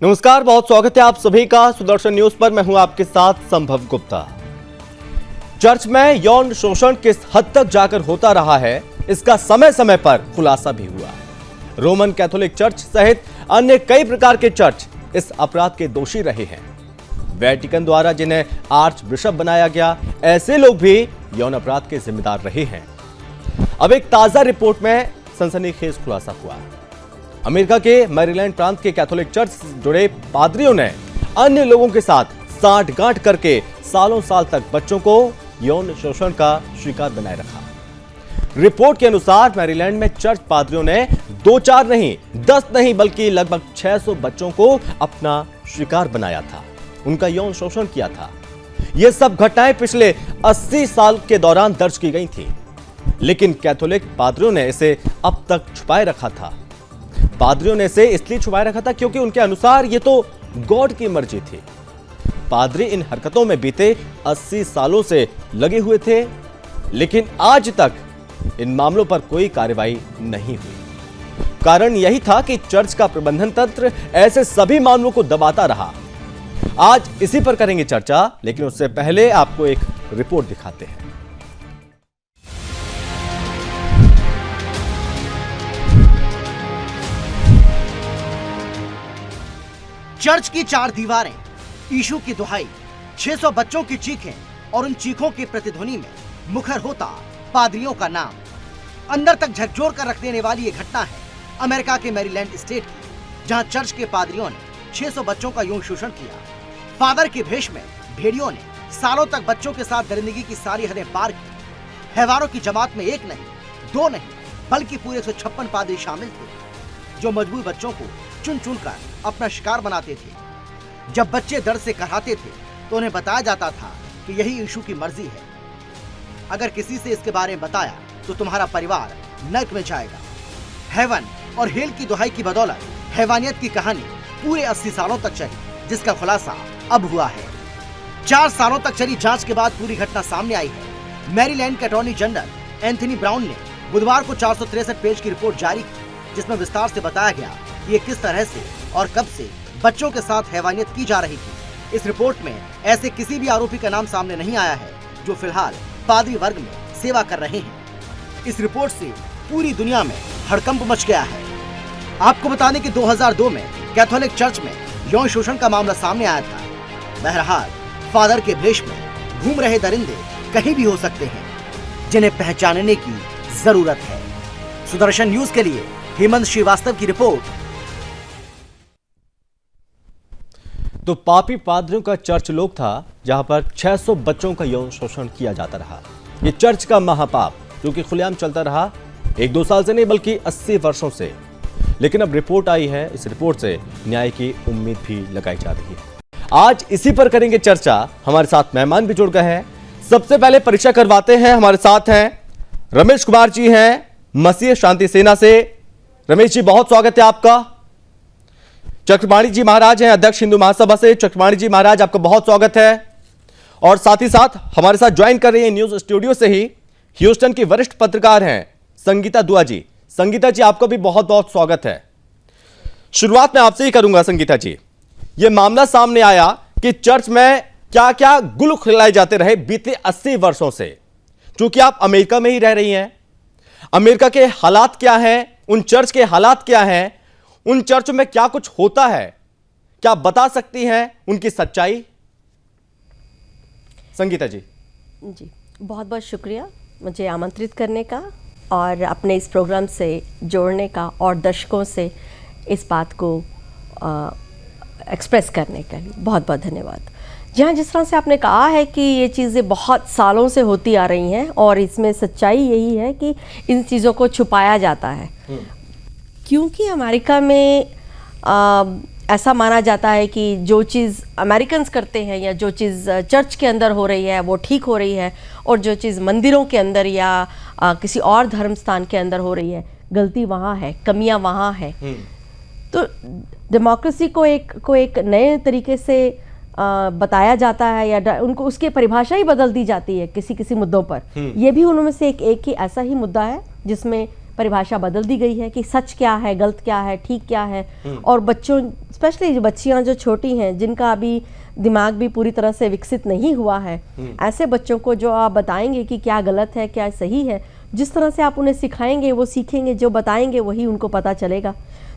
नमस्कार, बहुत स्वागत है आप सभी का सुदर्शन न्यूज पर। मैं हूं आपके साथ संभव गुप्ता। चर्च में यौन शोषण किस हद तक जाकर होता रहा है, इसका समय समय पर खुलासा भी हुआ। रोमन कैथोलिक चर्च सहित अन्य कई प्रकार के चर्च इस अपराध के दोषी रहे हैं। वेटिकन द्वारा जिन्हें आर्च बिशप बनाया गया, ऐसे लोग भी यौन अपराध के जिम्मेदार रहे हैं। अब एक ताजा रिपोर्ट में सनसनीखेज खुलासा हुआ। अमेरिका के मैरीलैंड प्रांत के कैथोलिक चर्च से जुड़े पादरियों ने अन्य लोगों के साथ सांठगांठ करके सालों साल तक बच्चों को यौन शोषण का शिकार बनाए रखा। रिपोर्ट के अनुसार मैरीलैंड में चर्च पादरियों ने 2-4 नहीं, 10 नहीं बल्कि लगभग 600 बच्चों को अपना शिकार बनाया था, उनका यौन शोषण किया था। ये सब घटनाएं पिछले 80 साल के दौरान दर्ज की गई थी, लेकिन कैथोलिक पादरियों ने इसे अब तक छुपाए रखा था। पादरियों ने इसे इसलिए छुपाए रखा था क्योंकि उनके अनुसार यह तो गॉड की मर्जी थी। पादरी इन हरकतों में बीते 80 सालों से लगे हुए थे, लेकिन आज तक इन मामलों पर कोई कार्रवाई नहीं हुई। कारण यही था कि चर्च का प्रबंधन तंत्र ऐसे सभी मामलों को दबाता रहा। आज इसी पर करेंगे चर्चा, लेकिन उससे पहले आपको एक रिपोर्ट दिखाते हैं। चर्च की 4 दीवारें, यीशु की दुहाई, 600 बच्चों की चीखें और उन चीखों की प्रतिध्वनि में मुखर होता पादरियों का नाम। अंदर तक झकझोर कर रख देने वाली ये घटना है अमेरिका के मैरीलैंड स्टेट की, जहां चर्च के पादरियों ने 600 बच्चों का यौन शोषण किया। फादर के भेष में भेड़ियों ने सालों तक बच्चों के साथ दरिंदगी की सारी हदें पार की। हैवारों की जमात में 1 नहीं, 2 नहीं बल्कि पूरे 156 पादरी शामिल थे, जो मजबूर बच्चों को चुन चुन कर अपना शिकार बनाते थे। जब बच्चे दर्द से कराहते थे तो उन्हें बताया जाता था कि यही यीशु की मर्जी है। अगर किसी से इसके बारे में बताया तो तुम्हारा परिवार नर्क में जाएगा। हेवन और हेल की दुहाई की बदौलत हैवानियत की कहानी पूरे 80 सालों तक चली, जिसका खुलासा अब हुआ है। 4 सालों तक चली जांच के बाद पूरी घटना सामने आई है। मैरीलैंड के अटॉर्नी जनरल एंथनी ब्राउन ने बुधवार को 463 पेज की रिपोर्ट जारी की, जिसमें विस्तार से बताया गया ये किस तरह से और कब से बच्चों के साथ हैवानियत की जा रही थी। इस रिपोर्ट में ऐसे किसी भी आरोपी का नाम सामने नहीं आया है जो फिलहाल पादरी वर्ग में सेवा कर रहे हैं। इस रिपोर्ट से पूरी दुनिया में हड़कंप मच गया है। आपको बता दें कि 2002 में कैथोलिक चर्च में यौन शोषण का मामला सामने आया था। बहरहाल फादर के भेष में घूम रहे दरिंदे कहीं भी हो सकते हैं, जिन्हें पहचानने की जरूरत है। सुदर्शन न्यूज के लिए हेमंत श्रीवास्तव की रिपोर्ट। तो पापी पादरियों का चर्च लोग था जहां पर 600 बच्चों का यौन शोषण किया जाता रहा। ये चर्च का महापाप जो कि खुलेआम चलता रहा 1-2 साल से नहीं बल्कि 80 वर्षों से। लेकिन अब रिपोर्ट आई है, इस रिपोर्ट से न्याय की उम्मीद भी लगाई जा रही है। आज इसी पर करेंगे चर्चा। हमारे साथ मेहमान भी जुड़ गए हैं। सबसे पहले परिचय करवाते हैं। हमारे साथ हैं रमेश कुमार जी, हैं मसीह शांति सेना से। रमेश जी, बहुत स्वागत है आपका। चक्रपाणी जी महाराज हैं अध्यक्ष हिंदू महासभा से। चक्रपाणी जी महाराज, आपका बहुत स्वागत है। और साथ ही साथ हमारे साथ ज्वाइन कर रही हैं न्यूज स्टूडियो से ही ह्यूस्टन की वरिष्ठ पत्रकार हैं संगीता दुआ जी। संगीता जी, आपका भी बहुत बहुत स्वागत है। शुरुआत में आपसे ही करूंगा संगीता जी। यह मामला सामने आया कि चर्च में क्या क्या गुल खिलाए जाते रहे बीते 80 वर्षों से। क्योंकि आप अमेरिका में ही रह रही हैं, अमेरिका के हालात क्या हैं, उन चर्च के हालात क्या हैं, उन चर्च में क्या कुछ होता है, क्या आप बता सकती हैं उनकी सच्चाई? संगीता जी। जी, बहुत बहुत शुक्रिया मुझे आमंत्रित करने का और अपने इस प्रोग्राम से जोड़ने का और दर्शकों से इस बात को एक्सप्रेस करने के लिए बहुत बहुत धन्यवाद। जहाँ जिस तरह से आपने कहा है कि ये चीज़ें बहुत सालों से होती आ रही हैं और इसमें सच्चाई यही है कि इन चीज़ों को छुपाया जाता है, क्योंकि अमेरिका में ऐसा माना जाता है कि जो चीज़ अमेरिकन्स करते हैं या जो चीज़ चर्च के अंदर हो रही है वो ठीक हो रही है, और जो चीज़ मंदिरों के अंदर या किसी और धर्म स्थान के अंदर हो रही है, गलती वहाँ है, कमियाँ वहाँ है। तो डेमोक्रेसी को एक नए तरीके से बताया जाता है या उनको उसकी परिभाषा ही बदल दी जाती है किसी किसी मुद्दों पर। ये भी उनमें से एक ही ऐसा ही मुद्दा है जिसमें परिभाषा बदल दी गई है कि सच क्या है, गलत क्या है, ठीक क्या है। और बच्चों, स्पेशली बच्चियां जो छोटी हैं, जिनका अभी दिमाग भी पूरी तरह से विकसित नहीं हुआ है, ऐसे बच्चों को जो आप बताएंगे कि क्या गलत है क्या सही है, जिस तरह से आप उन्हें सिखाएंगे वो सीखेंगे, जो बताएंगे वही उनको पता चलेगा।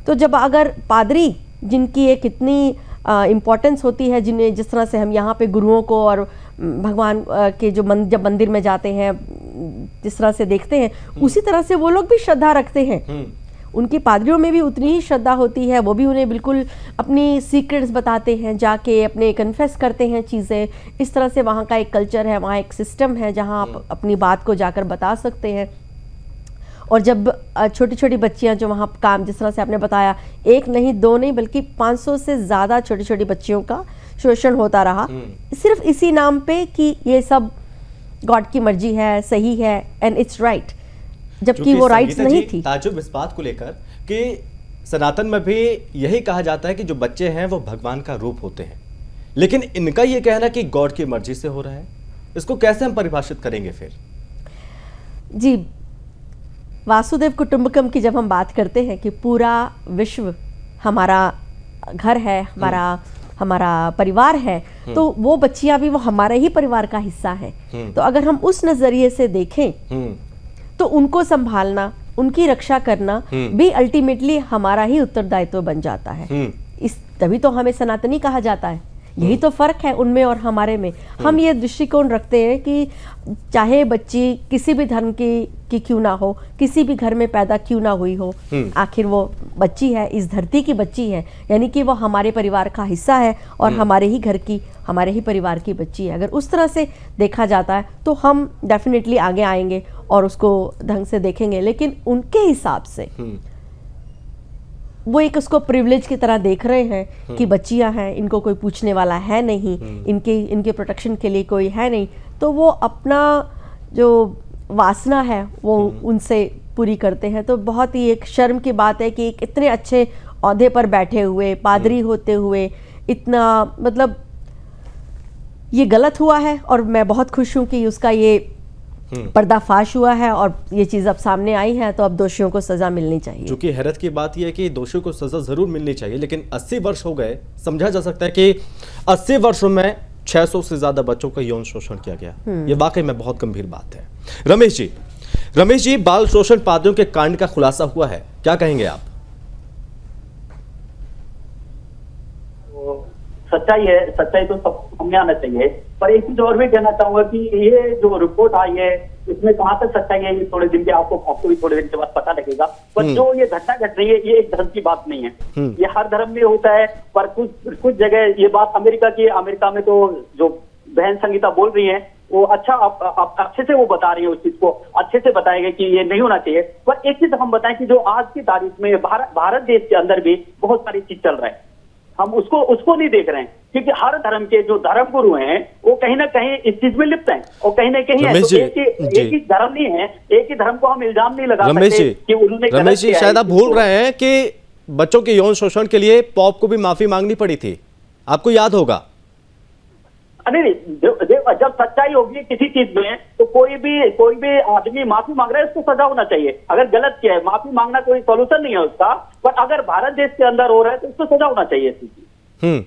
तो जब अगर पादरी, जिनकी एक इतनी इम्पोर्टेंस होती है, जिन्हें जिस तरह से हम यहाँ पे गुरुओं को और भगवान के जो जब मंदिर में जाते हैं जिस तरह से देखते हैं, उसी तरह से वो लोग भी श्रद्धा रखते हैं। उनकी पादरियों में भी उतनी ही श्रद्धा होती है, वो भी उन्हें बिल्कुल अपनी सीक्रेट्स बताते हैं, जाके अपने कन्फेस करते हैं चीज़ें। इस तरह से वहाँ का एक कल्चर है, वहाँ एक सिस्टम है जहाँ आप अपनी बात को जाकर बता सकते हैं। और जब छोटी छोटी बच्चियां जो वहाँ काम, जिस तरह से आपने बताया, एक नहीं दो नहीं बल्कि 500 से ज़्यादा छोटी छोटी बच्चियों का शोषण होता रहा, सिर्फ इसी नाम पे कि ये सब गॉड की मर्जी है, सही है एंड इट्स राइट, जबकि वो राइट्स नहीं थी। ताजुब इस बात को लेकर कि सनातन में भी यही कहा जाता है कि जो बच्चे हैं वो भगवान का रूप होते हैं, लेकिन इनका ये कहना कि गॉड की मर्जी से हो रहा है, इसको कैसे हम परिभाषित करेंगे फिर? जी, वासुदेव कुटुंबकम की जब हम बात करते हैं कि पूरा विश्व हमारा घर है, हमारा परिवार है, तो वो बच्चियां भी वो हमारे ही परिवार का हिस्सा है। तो अगर हम उस नजरिए से देखें तो उनको संभालना, उनकी रक्षा करना भी अल्टीमेटली हमारा ही उत्तरदायित्व बन जाता है। इस तभी तो हमें सनातनी कहा जाता है। यही तो फर्क है उनमें और हमारे में। हम ये दृष्टिकोण रखते हैं कि चाहे बच्ची किसी भी धर्म की क्यों ना हो, किसी भी घर में पैदा क्यों ना हुई हो, आखिर वो बच्ची है, इस धरती की बच्ची है, यानी कि वो हमारे परिवार का हिस्सा है और हमारे ही घर की, हमारे ही परिवार की बच्ची है। अगर उस तरह से देखा जाता है तो हम डेफिनेटली आगे आएंगे और उसको ढंग से देखेंगे। लेकिन उनके हिसाब से वो एक उसको प्रिविलेज की तरह देख रहे हैं कि बच्चियां हैं, इनको कोई पूछने वाला है नहीं, इनके प्रोटेक्शन के लिए कोई है नहीं, तो वो अपना जो वासना है वो उनसे पूरी करते हैं। तो बहुत ही एक शर्म की बात है कि एक इतने अच्छे ओहदे पर बैठे हुए पादरी होते हुए इतना, मतलब ये गलत हुआ है और मैं बहुत खुश हूँ कि उसका ये पर्दाफाश हुआ है और ये चीज़ अब सामने आई है, तो अब दोषियों को सजा मिलनी चाहिए। जो कि हैरत की बात यह है कि दोषियों को सजा जरूर मिलनी चाहिए, लेकिन 80 वर्ष हो गए, समझा जा सकता है कि 80 वर्षों में 600 से ज्यादा बच्चों का यौन शोषण किया गया। ये वाकई में बहुत गंभीर बात है। रमेश जी, बाल शोषण पादरियों के कांड का खुलासा हुआ है, क्या कहेंगे आप? सच्चाई है, सच्चाई तो सब सामने आना चाहिए। पर एक चीज और भी कहना चाहूंगा कि ये जो रिपोर्ट आई है इसमें कहां तक सच्चाई है ये थोड़े दिन के आपको भी थोड़े दिन के बाद पता लगेगा। पर जो ये घटना घट रही है ये एक धर्म की बात नहीं है, ये हर धर्म में होता है। पर कुछ जगह ये बात अमेरिका में तो जो बहन संगीता बोल रही है वो अच्छा आप अच्छे से वो बता रही है, उस चीज को अच्छे से बताएंगे कि ये नहीं होना चाहिए। पर एक चीज हम बताएं कि जो आज की तारीख में भारत देश के अंदर भी बहुत सारी चीज चल रहा है, हम उसको नहीं देख रहे हैं, क्योंकि हर धर्म के जो धर्म गुरु हैं वो कहीं ना कहीं इस चीज में लिप्त हैं और कहीं ना कहीं है। तो एक ही धर्म नहीं है, एक ही धर्म को हम इल्जाम नहीं लगा सकते कि उन्होंने। रमेश जी, शायद आप भूल रहे हैं कि बच्चों के यौन शोषण के लिए पॉप को भी माफी मांगनी पड़ी थी, आपको याद होगा। नहीं, जब सच्चाई होगी किसी चीज में तो कोई भी आदमी माफी मांग रहा है, उसको सजा होना चाहिए। अगर गलत किया है, माफी मांगना कोई सोल्यूशन नहीं है उसका, पर अगर भारत देश के अंदर हो रहा है तो उसको सजा होना चाहिए।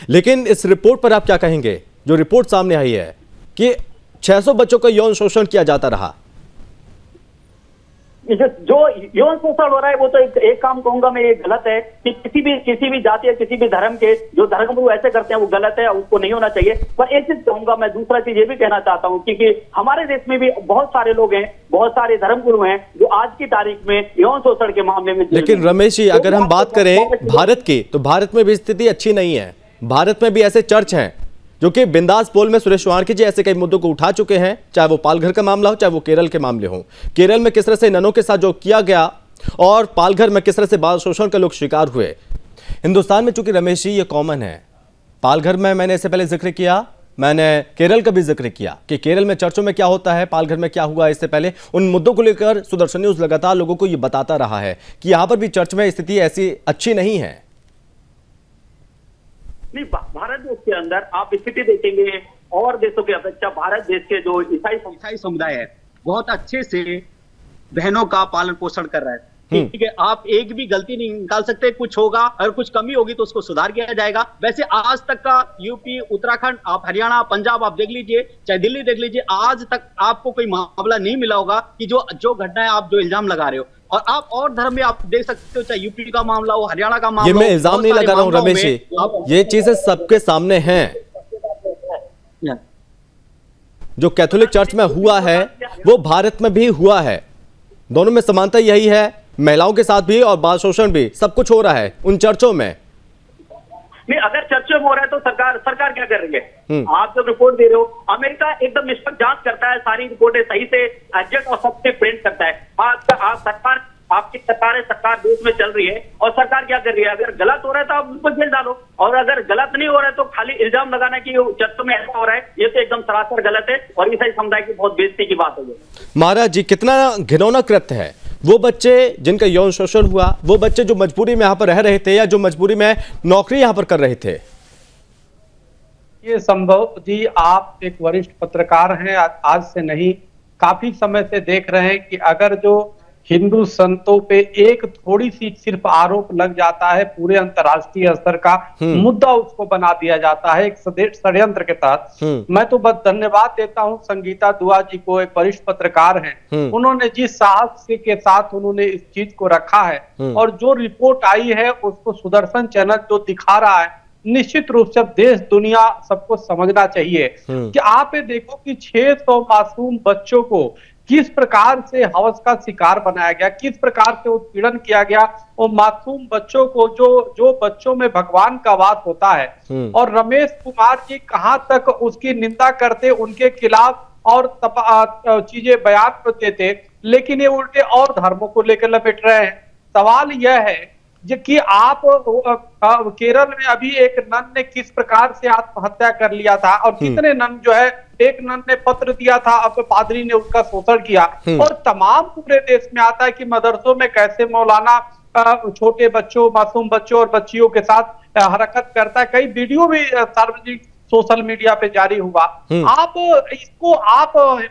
लेकिन इस रिपोर्ट पर आप क्या कहेंगे, जो रिपोर्ट सामने आई है कि 600 बच्चों का यौन शोषण किया जाता रहा? जो यौन शोषण हो रहा है वो तो एक काम कहूंगा मैं, ये गलत है कि किसी भी जाति या किसी भी धर्म के जो धर्मगुरु ऐसे करते हैं वो गलत है, उसको नहीं होना चाहिए। पर एक चीज कहूंगा मैं, दूसरा चीज ये भी कहना चाहता हूँ कि हमारे देश में भी बहुत सारे लोग हैं, बहुत सारे धर्मगुरु हैं जो आज की तारीख में यौन शोषण के मामले में। लेकिन रमेश जी, अगर हम बात करें भारत की, तो भारत में भी स्थिति अच्छी नहीं है। भारत में भी ऐसे चर्च हैं जो कि बिंदास पोल में सुरेश वाणके जी ऐसे कई मुद्दों को उठा चुके हैं, चाहे वो पालघर का मामला हो, चाहे वो केरल के मामले हो। केरल में किस तरह से ननों के साथ जो किया गया और पालघर में किस तरह से बाल शोषण के लोग शिकार हुए। हिंदुस्तान में चूंकि रमेश जी ये कॉमन है, पालघर में मैंने इससे पहले जिक्र किया, मैंने केरल का भी जिक्र किया कि केरल में चर्चों में क्या होता है, पालघर में क्या हुआ। इससे पहले उन मुद्दों को लेकर सुदर्शन न्यूज लगातार लोगों को यह बताता रहा है कि यहां पर भी चर्च में स्थिति ऐसी अच्छी नहीं है। नहीं, भारत देश के अंदर आप स्थिति देखेंगे और देशों की अपेक्षा भारत देश के जो ईसाई समुदाय है बहुत अच्छे से बहनों का पालन पोषण कर रहा है। ठीक है, आप एक भी गलती नहीं निकाल सकते, कुछ होगा, अगर कुछ कमी होगी तो उसको सुधार किया जाएगा। वैसे आज तक का यूपी, उत्तराखंड, आप हरियाणा, पंजाब आप देख लीजिए, चाहे दिल्ली देख लीजिए, आज तक आपको कोई मामला नहीं मिला होगा कि जो घटनाएं आप जो इल्जाम लगा रहे हो। और आप और धर्म में आप देख सकते हो, चाहे यूपी का मामला हो, हरियाणा का मामला ये हो, मैं इल्जाम नहीं लगा रहा हूं रमेश जी, ये चीजें सबके सामने हैं। जो कैथोलिक चर्च में हुआ है वो भारत में भी हुआ है, दोनों में समानता यही है, महिलाओं के साथ भी और बाल शोषण भी, सब कुछ हो रहा है उन चर्चों में। नहीं, अगर चर्चा में हो रहा है तो सरकार क्या कर रही है? आप जब रिपोर्ट दे रहे हो, अमेरिका एकदम निष्पक्ष जांच करता है, सारी रिपोर्टें सही से एग्जैक्ट और सबसे प्रिंट करता है। आपकी सरकार देश में चल रही है और सरकार क्या कर रही है? अगर गलत हो रहा है तो आप उसको जेल डालो, और अगर गलत नहीं हो रहा है तो खाली इल्जाम लगाना कि चर्चों में ऐसा हो रहा है, ये तो एकदम सरासर गलत है और ईसाई समुदाय की बहुत बेइज्जती की बात है। महाराज जी, कितना घिनौना कृत्य है। वो बच्चे जिनका यौन शोषण हुआ, वो बच्चे जो मजबूरी में यहाँ पर रह रहे थे या जो मजबूरी में नौकरी यहाँ पर कर रहे थे। ये संभव जी, आप एक वरिष्ठ पत्रकार हैं, आज से नहीं काफी समय से देख रहे हैं कि अगर जो हिंदू संतों पे एक थोड़ी सी सिर्फ आरोप लग जाता है, पूरे अंतर्राष्ट्रीय स्तर का मुद्दा उसको बना दिया जाता है एक षड्यंत्र के तहत। मैं तो बस धन्यवाद देता हूं संगीता दुआ जी को, एक वरिष्ठ पत्रकार हैं, उन्होंने जिस साहस के साथ उन्होंने इस चीज को रखा है और जो रिपोर्ट आई है उसको सुदर्शन चैनल जो दिखा रहा है, निश्चित रूप से देश दुनिया सबको समझना चाहिए कि आप ये देखो कि 600 मासूम बच्चों को किस प्रकार से हवस का शिकार बनाया गया, किस प्रकार से उत्पीड़न किया गया। और मासूम बच्चों को जो बच्चों में भगवान का वास होता है, और रमेश कुमार जी कहां तक उसकी निंदा करते, उनके खिलाफ और चीजें बयान करते थे, लेकिन ये उल्टे और धर्मों को लेकर लपेट रहे हैं। सवाल यह है कि आप केरल में अभी एक नन ने किस प्रकार से आत्महत्या कर लिया था, और कितने नन जो है, एक नन ने पत्र दिया था, अब पादरी ने उसका शोषण किया, और तमाम पूरे देश में आता है कि मदरसों में कैसे मौलाना छोटे बच्चों, मासूम बच्चों और बच्चियों के साथ हरकत करता है। कई वीडियो भी सार्वजनिक सोशल मीडिया पे जारी हुआ। आप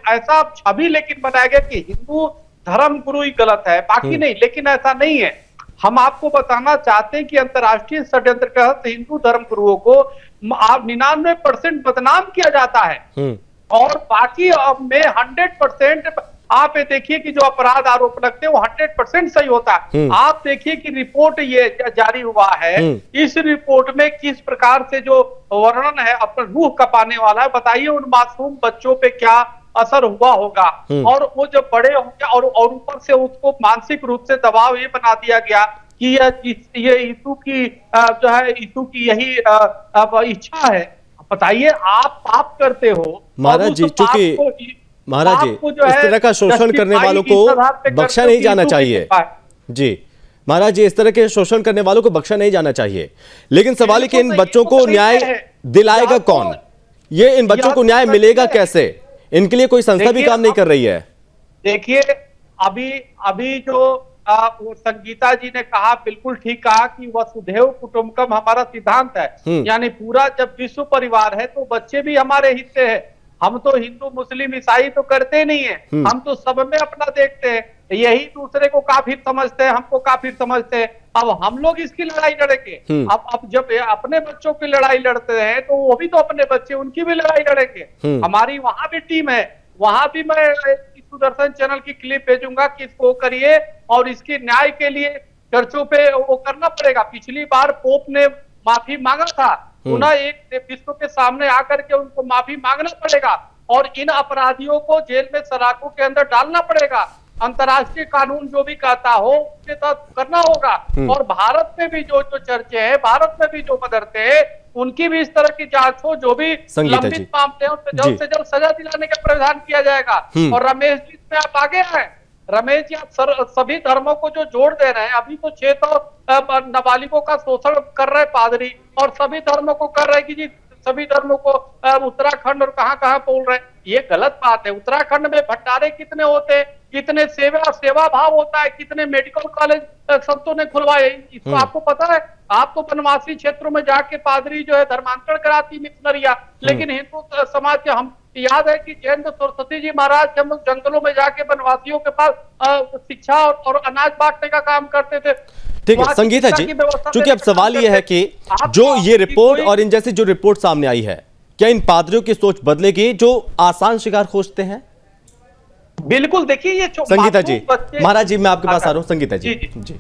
ऐसा छवि लेकिन बनाया गया कि हिंदू धर्म गुरु ही गलत है, बाकी नहीं, लेकिन ऐसा नहीं है। हम आपको बताना चाहते हैं कि अंतर्राष्ट्रीय षड्यंत्र के तहत हिंदू धर्म गुरुओं को 99% बदनाम किया जाता है, और बाकी में 100% आप ये देखिए कि जो अपराध आरोप लगते हैं वो 100% सही होता है। आप देखिए कि रिपोर्ट ये जारी हुआ है, इस रिपोर्ट में किस प्रकार से जो वर्णन है अपना रूह कपाने वाला है। बताइए उन मासूम बच्चों पे क्या असर हुआ होगा, और वो जब बड़े होंगे, और ऊपर से उसको मानसिक रूप से दबाव ये बना दिया गया कि ये यीशु की जो है, यीशु की यही इच्छा है। बताइए, आप पाप करते हो महाराज जी, चूंकि महाराज जी इस तरह का शोषण करने वालों को बख्शा नहीं जाना चाहिए जी। महाराज जी, इस तरह के शोषण करने वालों को बख्शा नहीं जाना चाहिए, लेकिन सवाल है कि इन बच्चों को न्याय दिलाएगा कौन? ये इन बच्चों को न्याय मिलेगा कैसे? इनके लिए कोई संस्था भी काम नहीं कर रही है। देखिए, अभी जो संगीता जी ने कहा, बिल्कुल ठीक कहा कि वसुधैव कुटुंबकम हमारा सिद्धांत है, यानी पूरा जब विश्व परिवार है तो बच्चे भी हमारे हिस्से हैं। हम तो हिंदू मुस्लिम ईसाई तो करते नहीं है, हम तो सब में अपना देखते हैं, यही दूसरे को काफिर समझते हैं, हमको काफिर समझते हैं। अब हम लोग इसकी लड़ाई लड़ेंगे। अब जब अपने बच्चों की लड़ाई लड़ते हैं तो वो भी तो अपने बच्चे, उनकी भी लड़ाई लड़ेंगे। हमारी वहां भी टीम है, वहां भी मैं सुदर्शन चैनल की क्लिप भेजूंगा कि इसको करिए, और इसके न्याय के लिए चर्चों पे वो करना पड़ेगा। पिछली बार पोप ने माफी मांगा था, पुनः एक विश्व के सामने आकर के उनको माफी मांगना पड़ेगा, और इन अपराधियों को जेल में सलाखों के अंदर डालना पड़ेगा। अंतर्राष्ट्रीय कानून जो भी कहता हो उसके तहत करना होगा। और भारत में भी जो चर्चे हैं, भारत में भी जो मदरसे हैं, उनकी भी इस तरह की जांच हो, जो भी लंबित मामले हैं उनसे जल्द से जल्द सजा दिलाने का प्रावधान किया जाएगा। और रमेश जी, इसमें आप आगे हैं। रमेश जी, आप सभी धर्मों को जो जोड़ दे रहे हैं, अभी तो 600 नाबालिगों का शोषण कर रहे पादरी, और सभी धर्मों को कर रहे कि जी सभी धर्मों को उत्तराखंड और कहां बोल रहे हैं। ये गलत बात है। उत्तराखंड में भंडारे कितने होते हैं, कितने सेवा भाव होता है, कितने मेडिकल कॉलेज संतों ने खुलवाए, इसको आपको पता है? आप तो वनवासी क्षेत्रों में जाके पादरी जो है धर्मांतरण कराती मिशनरिया, लेकिन हिंदू समाज के हम याद है कि जयेंद्र सरस्वती जी महाराज जब जंगलों में जाके वनवासियों के पास शिक्षा और अनाज बांटने का काम करते थे। ठीक है संगीता जी, चूंकि अब सवाल यह है कि जो ये रिपोर्ट और इन जैसी जो रिपोर्ट सामने आई है, क्या इन पादरियों की सोच बदलेगी जो आसान शिकार खोजते हैं? बिल्कुल, देखिए ये संगीता जी, महाराज जी मैं आपके पास आ रहा हूं। संगीता जी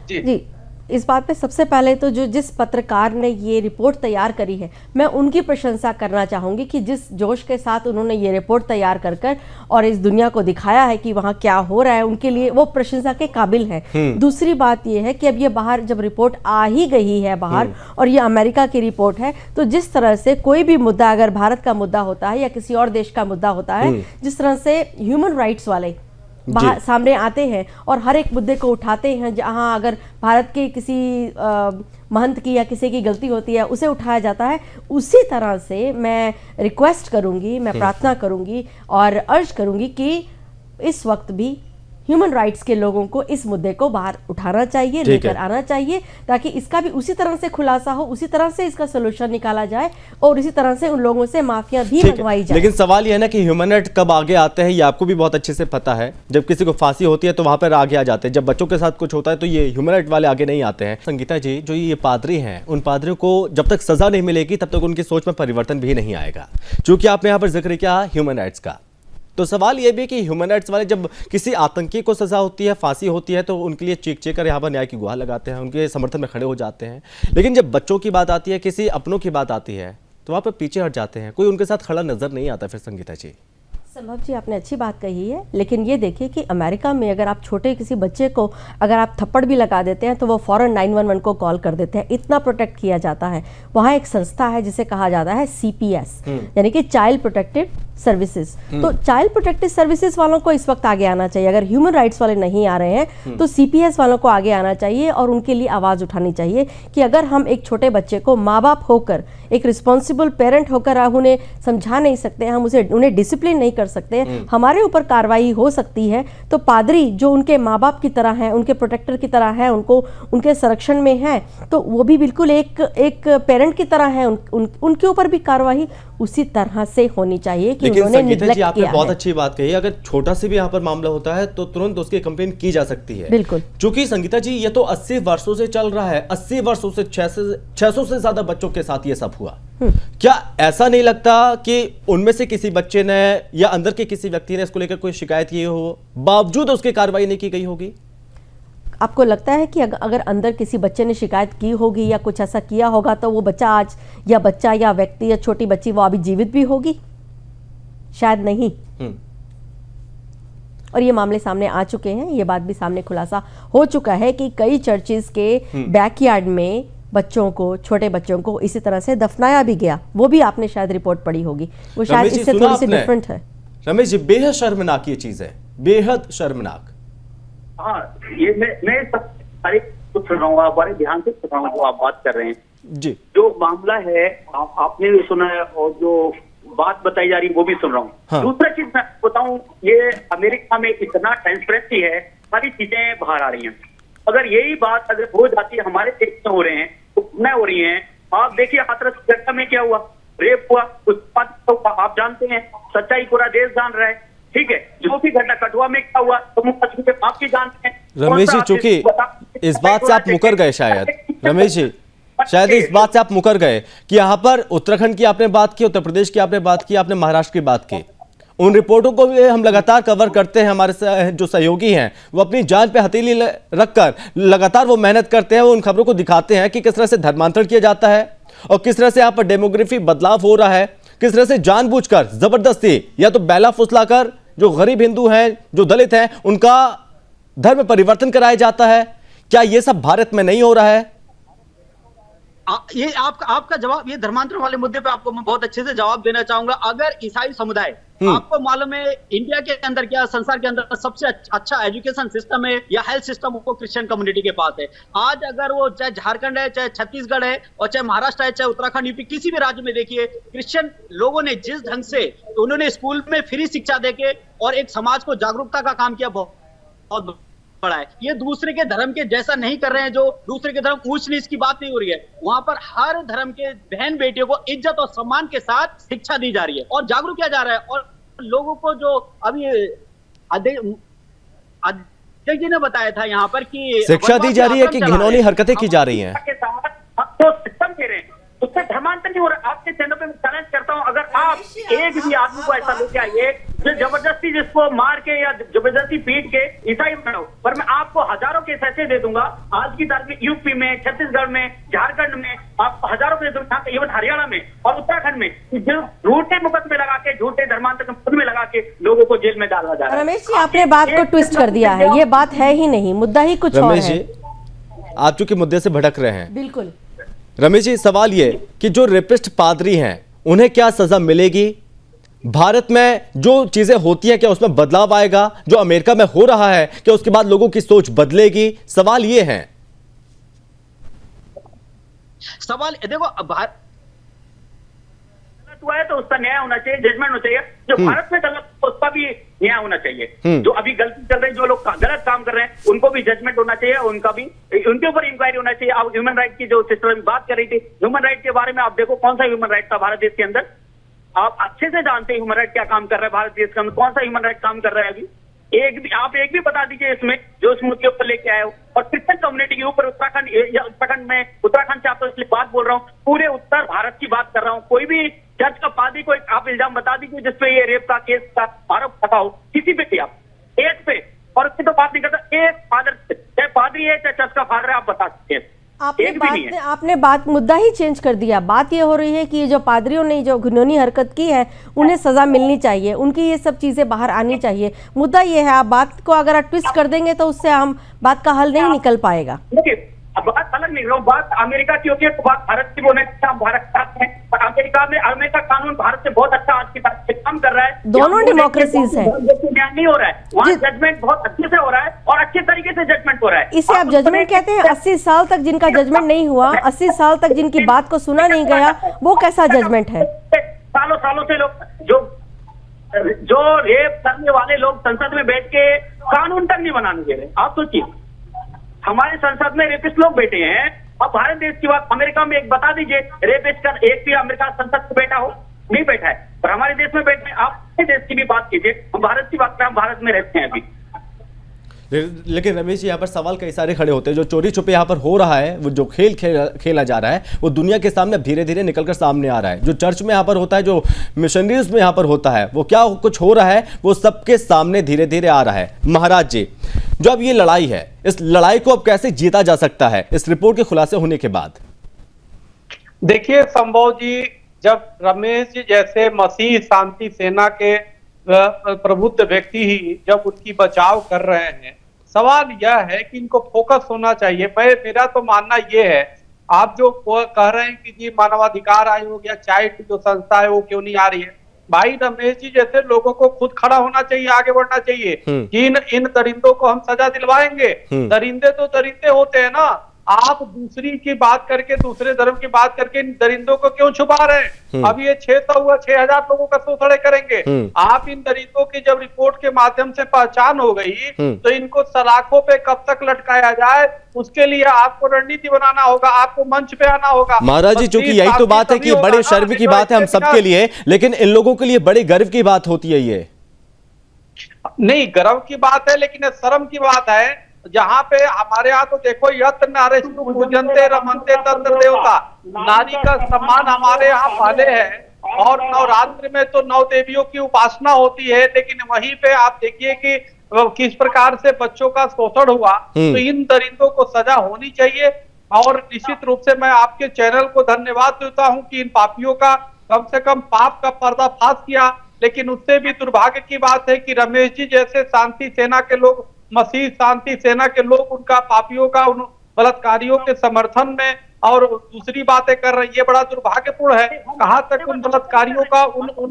जी, इस बात पे सबसे पहले तो जिस पत्रकार ने ये रिपोर्ट तैयार करी है, मैं उनकी प्रशंसा करना चाहूँगी कि जिस जोश के साथ उन्होंने ये रिपोर्ट तैयार कर और इस दुनिया को दिखाया है कि वहाँ क्या हो रहा है, उनके लिए वो प्रशंसा के काबिल है। दूसरी बात ये है कि अब ये बाहर जब रिपोर्ट आ ही गई है बाहर और ये अमेरिका की रिपोर्ट है, तो जिस तरह से कोई भी मुद्दा अगर भारत का मुद्दा होता है या किसी और देश का मुद्दा होता है, जिस तरह से ह्यूमन राइट्स वाले बाहर सामने आते हैं और हर एक मुद्दे को उठाते हैं, जहां अगर भारत के किसी महंत की या किसी की गलती होती है उसे उठाया जाता है, उसी तरह से मैं रिक्वेस्ट करूंगी, मैं प्रार्थना करूंगी और अर्ज करूंगी कि इस वक्त भी ह्यूमन राइट्स के लोगों को इस मुद्दे को बाहर उठाना चाहिए, लेकर आना चाहिए, ताकि इसका भी उसी तरह से खुलासा हो, उसी तरह से इसका सोल्यूशन निकाला जाए और इसी तरह से उन लोगों से माफिया भी मंगवाई जाए। लेकिन सवाल यह है ना कि ह्यूमन राइट कब आगे आते हैं, ये आपको भी बहुत अच्छे से पता है। जब किसी को फांसी होती है तो वहां पर आगे आ जाते हैं, जब बच्चों के साथ कुछ होता है तो ये ह्यूमन राइट वाले आगे नहीं आते हैं। संगीता जी, जो ये पादरी हैं, उन पादरियों को जब तक सजा नहीं मिलेगी तब तक उनकी सोच में परिवर्तन भी नहीं आएगा। चूंकि आपने यहाँ पर जिक्र किया ह्यूमन राइट्स का, तो सवाल यह भी कि ह्यूमन राइट्स वाले जब किसी आतंकी को सजा होती है, फांसी होती है, तो उनके लिए चीख चीख कर यहाँ पर न्याय की गुहार लगाते हैं, उनके समर्थन में खड़े हो जाते हैं। लेकिन जब बच्चों की बात आती है, किसी अपनों की बात आती है, तो वहाँ पर पीछे हट जाते हैं, कोई उनके साथ खड़ा नजर नहीं आता। फिर संगीता जी, संभव जी आपने अच्छी बात कही है, लेकिन ये देखिए कि अमेरिका में अगर आप छोटे किसी बच्चे को अगर आप थप्पड़ भी लगा देते हैं तो वो फौरन 911 को कॉल कर देते हैं, इतना प्रोटेक्ट किया जाता है। वहाँ एक संस्था है जिसे कहा जाता है CPS, यानी कि चाइल्ड प्रोटेक्टिव सर्विसेज। तो चाइल्ड प्रोटेक्टिव सर्विसेज वालों को इस वक्त आगे आना चाहिए। अगर ह्यूमन राइट्स वाले नहीं आ रहे हैं तो CPS वालों को आगे आना चाहिए और उनके लिए आवाज़ उठानी चाहिए कि अगर हम एक छोटे बच्चे को माँ बाप होकर, एक रिस्पॉन्सिबल पेरेंट होकर हम उन्हें समझा नहीं सकते, हम उन्हें डिसिप्लिन नहीं कर सकते, हमारे ऊपर कार्रवाई हो सकती है, तो पादरी जो उनके माँ बाप की तरह हैं, उनके प्रोटेक्टर की तरह हैं, उनको उनके संरक्षण में हैं, तो वो भी बिल्कुल एक पेरेंट की तरह हैं, उनके ऊपर भी कार्रवाई उसी तरह से होनी चाहिए कि उन्होंने निग्लेक्ट किया है। आपने बहुत अच्छी बात कही, अगर छोटा से भी यहाँ पर मामला होता है तो तुरंत उसकी कंप्लेन की जा सकती है। बिल्कुल, क्योंकि संगीता जी ये तो 80 वर्षों से चल रहा है, 80 वर्षों से 600 से ज्यादा बच्चों के साथ ये सब हुआ। क्या ऐसा नहीं लगता कि उनमें से किसी बच्चे ने या अंदर के किसी व्यक्ति ने इसको लेकर कोई शिकायत की हो, बावजूद उसकी कार्रवाई नहीं की गई होगी? आपको लगता है कि अगर अंदर किसी बच्चे ने शिकायत की होगी या कुछ ऐसा किया होगा तो वो बच्चा आज या व्यक्ति या छोटी बच्ची वो अभी जीवित भी होगी? शायद नहीं। और ये मामले सामने आ चुके हैं, ये बात भी सामने खुलासा हो चुका है कि कई चर्चेस के बैकयार्ड में बच्चों को, छोटे बच्चों को इसी तरह से दफनाया भी गया। वो भी आपने शायद रिपोर्ट पढ़ी होगी, वो शायद इससे थोड़ी सी डिफरेंट है। रमेश जी, बेहद शर्मनाक ये चीज है, बेहद शर्मनाक। हाँ, ये मैं सब सारे कुछ सुन रहा हूँ, बड़े ध्यान से सुन रहा हूँ जो आप बात कर रहे हैं जी। जो मामला है आपने भी सुना है और जो बात बताई जा रही है वो भी सुन रहा हूँ। हाँ। दूसरा चीज मैं बताऊं, ये अमेरिका में इतना ट्रांसपेरेंसी है, सारी चीजें बाहर आ रही हैं। अगर यही बात अगर हो जाती है हमारे देश में हो रहे हैं तो न हो रही हैं। आप देखिए हाथरस घटना में क्या हुआ, रेप हुआ, उसका आप जानते हैं, सच्चाई पूरा देश जान रहा है, ठीक है। जो भी घटना कठुआ में क्या हुआ तो आप भी जानते हैं। रमेश जी, चूंकि इस बात से आप मुकर गए शायद, रमेश जी शायद इस बात से आप मुकर गए कि यहाँ पर उत्तराखंड की आपने बात की, उत्तर प्रदेश की आपने बात की, आपने महाराष्ट्र की बात की। उन रिपोर्टों को भी हम लगातार कवर करते हैं, हमारे जो सहयोगी हैं वो अपनी जान पे हथेली रखकर लगातार वो मेहनत करते हैं, वो उन खबरों को दिखाते हैं कि किस तरह से धर्मांतरण किया जाता है और किस तरह से यहाँ पर डेमोग्राफी बदलाव हो रहा है, किस तरह से जानबूझकर जबरदस्ती या तो बैला फुसलाकर जो गरीब हिंदू हैं, जो दलित हैं, उनका धर्म परिवर्तन कराया जाता है। क्या ये सब भारत में नहीं हो रहा है? ये आपका जवाब, ये धर्मांतरण वाले मुद्दे पे आपको मैं बहुत अच्छे से जवाब देना चाहूंगा। अगर ईसाई समुदाय, आपको मालूम है इंडिया के अंदर क्या, संसार के अंदर सबसे अच्छा एजुकेशन सिस्टम है या हेल्थ सिस्टम वो क्रिश्चियन कम्युनिटी के पास है। आज अगर वो चाहे झारखंड है, चाहे छत्तीसगढ़ है और चाहे महाराष्ट्र है, चाहे उत्तराखंड, यूपी, किसी भी राज्य में देखिए, क्रिश्चियन लोगों ने जिस ढंग से उन्होंने स्कूल में फ्री शिक्षा देके और एक समाज को जागरूकता का काम किया, बहुत बड़ा है। ये दूसरे के धर्म के जैसा नहीं कर रहे हैं, जो दूसरे के धर्म ऊंच नीच की बात नहीं हो रही है। वहां पर हर धर्म के बहन बेटियों को इज्जत और सम्मान के साथ शिक्षा दी जा रही है और जागरूक किया जा रहा है। और लोगों को जो अभी अध्यक्ष जी ने बताया था यहाँ पर कि शिक्षा दी जा रही है कि घिनौनी हरकतें की जा रही हैं। के साथ आप जो सिस्टम दे रहे हैं उससे धर्मांतर नहीं हो रहा। आपके चैनल पे मैं चैलेंज करता हूं, अगर आप एक भी आदमी को ऐसा लेके आइए जो जबरदस्ती जिसको मार के या जबरदस्ती पीट के ईसाई बनाओ, पर मैं आपको हजारों केस ऐसे दे दूंगा आज की तारीख में यूपी में, छत्तीसगढ़ में, झारखंड में, आपको हजारों केस दूंगा, इवन हरियाणा में और उत्तराखंड में, जो झूठे मुकदमे लगा के, झूठे धर्मांतर के मुकदमे लगा के लोगों को जेल में डाला जा रहा है। रमेश जी, आपने बात को ट्विस्ट कर दिया है, ये बात है ही नहीं, मुद्दा ही कुछ और रमेश है। जी, आप चूंकि मुद्दे से भटक रहे हैं। बिल्कुल रमेश जी, सवाल ये कि जो रेपिस्ट पादरी हैं उन्हें क्या सजा मिलेगी? भारत में जो चीजें होती हैं क्या उसमें बदलाव आएगा? जो अमेरिका में हो रहा है क्या उसके बाद लोगों की सोच बदलेगी? सवाल ये है। सवाल देखो, हुआ है तो उसका न्याय होना चाहिए, जजमेंट होना चाहिए। जो भारत में गलत तो उसका भी न्याय होना चाहिए। जो अभी गलती चल रही, जो लोग गलत काम कर रहे हैं उनको भी जजमेंट होना चाहिए, उनका भी उनके ऊपर इंक्वायरी होना चाहिए। आप ह्यूमन राइट की जो सिस्टर बात कर रही थी, ह्यूमन राइट के बारे में आप देखो कौन सा ह्यूमन राइट था भारत देश के अंदर। आप अच्छे से जानते हैं ह्यूमन राइट क्या काम कर रहा है भारत देश के अंदर, कौन सा ह्यूमन राइट काम कर रहा है अभी। आप एक भी बता दीजिए इसमें जो इस मुद्दे ऊपर लेके आए हो। और क्रिश्चियन कम्युनिटी के ऊपर उत्तराखंड से आप तो इसलिए बात बोल रहा हूँ, पूरे उत्तर भारत की बात कर रहा हूँ। कोई भी चर्च का पादरी को आप इल्जाम बता दीजिए जिसपे ये रेप का केस का आरोप लगा हो, किसी पे भी आप एक पे, और उसकी तो बात नहीं करता। एक फादर, चाहे पादरी है चाहे चर्च का फादर है, आप बता सकते हैं। आपने बात मुद्दा ही चेंज कर दिया। बात ये हो रही है कि ये जो पादरियों ने जो घिनौनी हरकत की है उन्हें सजा मिलनी चाहिए, उनकी ये सब चीजें बाहर आनी चाहिए। मुद्दा ये है, आप बात को अगर आप ट्विस्ट कर देंगे तो उससे हम बात का हल नहीं निकल पाएगा। देखिए, अब बात अलग नहीं रहा हूँ, बात अमेरिका की होती है तो बात भारत की होने का, भारत साथ है। अमेरिका कानून भारत से बहुत अच्छा आज की तारीख से काम कर रहा है। दोनों डेमोक्रेसीज है, न्याय नहीं हो रहा है वहाँ, जजमेंट बहुत अच्छे से हो रहा है और अच्छे तरीके से जजमेंट हो रहा है। इसे आप जजमेंट कहते हैं? 80 साल तक जिनका जजमेंट नहीं हुआ, 80 साल तक जिनकी बात को सुना नहीं गया, वो कैसा जजमेंट है? सालों से लोग जो रेप करने वाले लोग संसद में बैठ के कानून तक नहीं बनाने दे रहे। आप सोचिए, हमारे संसद में रेपिस्ट लोग बैठे हैं। अब भारत देश की बात, अमेरिका में एक बता दीजिए रेपिस्ट का एक भी अमेरिका संसद में बैठा हो? नहीं बैठा है। पर हमारे देश में बैठे, आप अपने देश की भी बात कीजिए, हम भारत की बात करें, हम भारत में रहते हैं अभी। लेकिन रमेश जी, यहाँ पर सवाल कई सारे खड़े होते हैं। जो चोरी छुपे यहाँ पर हो रहा है, वो जो खेला जा रहा है, वो दुनिया के सामने धीरे धीरे निकलकर सामने आ रहा है। जो चर्च में यहाँ पर होता है, जो मिशनरीज में यहाँ पर होता है, वो क्या कुछ हो रहा है वो सबके सामने धीरे धीरे आ रहा है। महाराज जी, जो अब ये लड़ाई है, इस लड़ाई को अब कैसे जीता जा सकता है इस रिपोर्ट के खुलासे होने के बाद? देखिए संभव जी, जब रमेश जी जैसे मसीह शांति सेना के प्रबुद्ध व्यक्ति ही जब उनकी बचाव कर रहे हैं, सवाल यह है कि इनको फोकस होना चाहिए। मेरा तो मानना ये है, आप जो कह रहे हैं कि जी मानवाधिकार आयोग या चाइल्ड जो संस्था है वो क्यों नहीं आ रही है, भाई रमेश जी जैसे लोगों को खुद खड़ा होना चाहिए, आगे बढ़ना चाहिए कि इन दरिंदों को हम सजा दिलवाएंगे। दरिंदे तो दरिंदे होते हैं ना, आप दूसरी की बात करके, दूसरे धर्म की बात करके इन दरिंदों को क्यों छुपा रहे हैं? अब ये 600 हुआ, 6000 लोगों का शोषण करेंगे। आप इन दरिंदों की जब रिपोर्ट के माध्यम से पहचान हो गई तो इनको सलाखों पे कब तक लटकाया जाए, उसके लिए आपको रणनीति बनाना होगा, आपको मंच पे आना होगा। महाराज जी, चूंकि यही तो बात है कि बड़े शर्म की बात है हम सबके लिए, लेकिन इन लोगों के लिए बड़े गर्व की बात होती है। ये नहीं गर्व की बात है, लेकिन शर्म की बात है। जहाँ पे हमारे यहाँ तो देखो, यत्र नारेषु पूजन्ते रमन्ते तत्र देवता, नारी का सम्मान हमारे यहाँ पहले है। और नवरात्र में तो 9 देवियों की उपासना होती है, लेकिन वहीं पे आप देखिए कि किस प्रकार से बच्चों का शोषण हुआ। तो इन दरिंदों को सजा होनी चाहिए। और निश्चित रूप से मैं आपके चैनल को धन्यवाद देता हूँ कि इन पापियों का कम से कम पाप का पर्दाफाश किया। लेकिन उससे भी दुर्भाग्य की बात है कि रमेश जी जैसे शांति सेना के लोग, मसीह शांति सेना के लोग उनका पापियों का, उन बलात्कारियों के समर्थन में और दूसरी बातें कर रहे हैं। ये बड़ा दुर्भाग्यपूर्ण है। कहाँ तक उन बलात्कारियों का, उन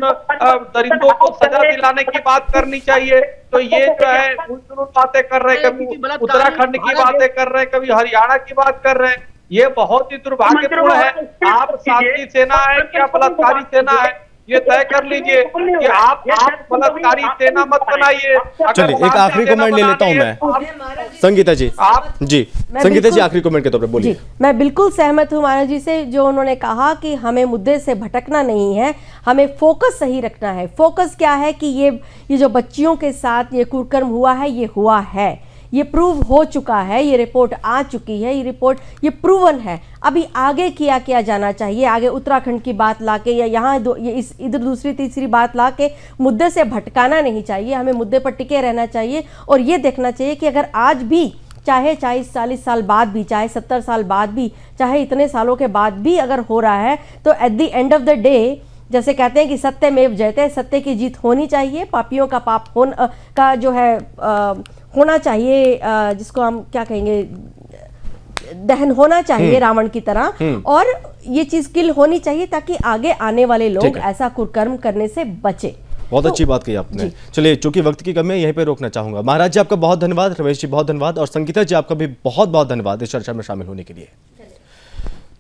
दरिंदों को सजा दिलाने की बात करनी चाहिए, तो ये जो है उन बातें कर रहे हैं, कभी उत्तराखंड की बातें कर रहे हैं, कभी हरियाणा की बात कर रहे हैं। ये बहुत ही दुर्भाग्यपूर्ण है। आप शांति सेना है क्या बलात्कारी सेना है, ये तय कर लीजिए कि आप बलात्कारी सेना मत बनाइए। चलिए एक आखिरी कमेंट ले लेता हूं मैं, संगीता जी आप जी, संगीता जी आखिरी कमेंट के तौर पे बोलिए। जी, मैं बिल्कुल सहमत हूँ महाराज जी से, जो उन्होंने कहा कि हमें मुद्दे से भटकना नहीं है, हमें फोकस सही रखना है। फोकस क्या है कि ये जो बच्चियों के साथ ये कुकर्म हुआ है, ये हुआ है, ये प्रूव हो चुका है, ये रिपोर्ट आ चुकी है, ये रिपोर्ट ये प्रूवन है। अभी आगे किया जाना चाहिए, आगे उत्तराखंड की बात लाके या यहाँ इधर दूसरी तीसरी बात लाके मुद्दे से भटकाना नहीं चाहिए। हमें मुद्दे पर टिके रहना चाहिए और ये देखना चाहिए कि अगर आज भी, चाहे 40-40 साल बाद भी, चाहे 70 साल बाद भी, चाहे इतने सालों के बाद भी अगर हो रहा है, तो at the end of the day, जैसे कहते हैं कि सत्यमेव जयते, सत्य की जीत होनी चाहिए। पापियों का पाप का जो है होना चाहिए, जिसको हम क्या कहेंगे, दहन होना चाहिए रावण की तरह, और ये चीज किल होनी चाहिए ताकि आगे आने वाले लोग ऐसा कुकर्म करने से बचे। बहुत अच्छी बात कही आपने। चलिए चूंकि वक्त की कमी है, यहीं पे रोकना चाहूंगा। महाराज जी आपका बहुत धन्यवाद, रमेश जी बहुत धन्यवाद, और संगीता जी आपका भी बहुत बहुत धन्यवाद इस चर्चा में शामिल होने के लिए।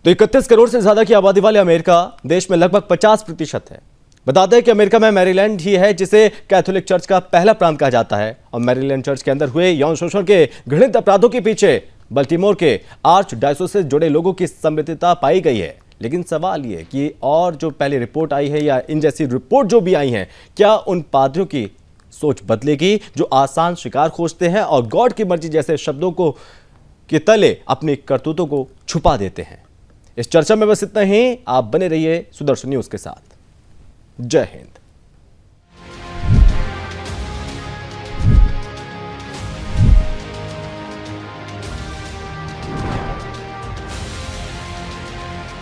तो 31 करोड़ से ज्यादा की आबादी वाले अमेरिका देश में लगभग 50% है। बताते हैं कि अमेरिका में मैरीलैंड ही है जिसे कैथोलिक चर्च का पहला प्रांत कहा जाता है, और मैरीलैंड चर्च के अंदर हुए यौन शोषण के घृणित अपराधों के पीछे बल्टीमोर के आर्च डायोसीस से जुड़े लोगों की सम्मिलितता पाई गई है। लेकिन सवाल ये कि और जो पहली रिपोर्ट आई है या इन जैसी रिपोर्ट जो भी आई हैं, क्या उन पादरियों की सोच बदलेगी जो आसान शिकार खोजते हैं और गॉड की मर्जी जैसे शब्दों को के तले अपनी करतूतों को छुपा देते हैं? इस चर्चा में बस इतना ही। आप बने रहिए सुदर्शन न्यूज के साथ। जय हिंद।